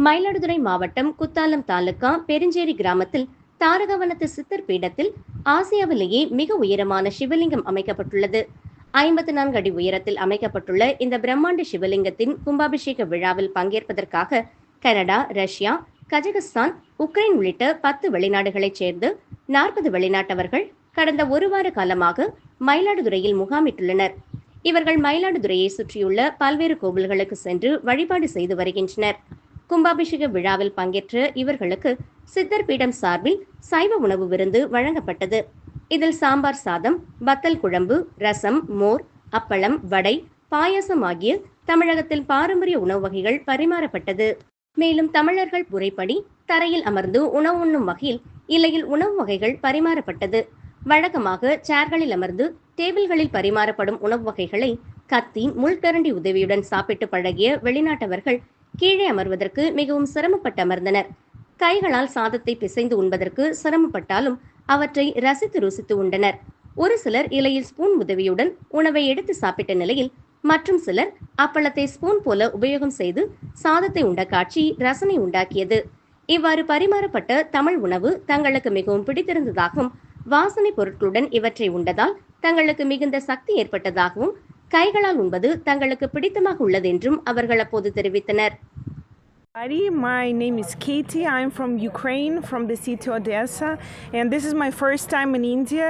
மயிலாடுதுறை மாவட்டம் குத்தாலம் தாலுகா பெருஞ்சேரி கிராமத்தில் தாரகவனத்து சித்தர் பீடத்தில் ஆசியாவிலேயே மிக உயரமான சிவலிங்கம் அமைக்கப்பட்டுள்ளது. 54 அடி உயரத்தில் அமைக்கப்பட்டுள்ள இந்த பிரம்மாண்ட சிவலிங்கத்தின் கும்பாபிஷேக விழாவில் பங்கேற்பதற்காக கனடா, ரஷ்யா, கஜகஸ்தான், உக்ரைன் உள்ளிட்ட 10 வெளிநாடுகளைச் சேர்ந்து 40 வெளிநாட்டவர்கள் கடந்த ஒரு வார காலமாக மயிலாடுதுறையில் முகாமிட்டுள்ளனர். இவர்கள் மயிலாடுதுறையை சுற்றியுள்ள பல்வேறு கோவில்களுக்கு சென்று வழிபாடு செய்து வருகின்றனர். கும்பாபிஷேக விழாவில் பங்கேற்ற இவர்களுக்கு சித்தர் பீடம் சார்பில் சைவ உணவு விருந்து வழங்கப்பட்டது. இதில் சாம்பார் சாதம், வத்தல் குழம்பு, ரசம், மோர், அப்பளம், வடை, பாயாசம் ஆகிய தமிழகத்தில் பாரம்பரிய உணவு வகைகள் பரிமாறப்பட்டது. மேலும் தமிழர்கள் முறைப்படி தரையில் அமர்ந்து உணவு உண்ணும் வகையில் இலையில் உணவு வகைகள் பரிமாறப்பட்டது. வழக்கமாக சேர்களில் அமர்ந்து டேபிள்களில் பரிமாறப்படும் உணவு வகைகளை கத்தி, முள்கரண்டி உதவியுடன் சாப்பிட்டு பழகிய வெளிநாட்டவர்கள் கீழே அமர்வதற்கு மிகவும் சிரமப்பட்டு அமர்ந்தனர். கைகளால் சாதத்தை பிசைந்து உண்பதற்கு சிரமப்பட்டாலும் அவற்றை ரசித்து ருசித்து உண்டனர். ஒரு சிலர் இலையில் ஸ்பூன் உதவியுடன் உணவை எடுத்து சாப்பிட்ட நிலையில் மற்றும் சிலர் அப்பளத்தை ஸ்பூன் போல உபயோகம் செய்து சாதத்தை உண்ட காட்சி ரசனை உண்டாக்கியது. இவ்வாறு பரிமாறப்பட்ட தமிழ் உணவு தங்களுக்கு மிகவும் பிடித்திருந்ததாகவும், வாசனை பொருட்களுடன் இவற்றை உண்டதால் தங்களுக்கு மிகுந்த சக்தி ஏற்பட்டதாகவும், கைகளால் உண்பது தங்களுக்கு பிடித்தமாக உள்ளது என்றும் அவர்கள் அப்போது தெரிவித்தனர். My name is Katie. I'm from Ukraine, from the city Odessa, and this is my first time in India.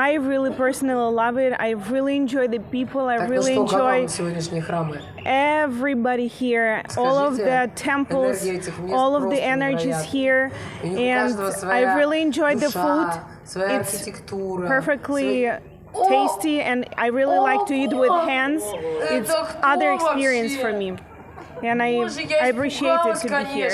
I really personally love it. I really enjoy the people. I really enjoy everybody here, all of the temples, all of the energies here, and I really enjoy the food. It's perfectly tasty, and I really like to eat with hands. It's other experience for me, and I appreciate it to be here.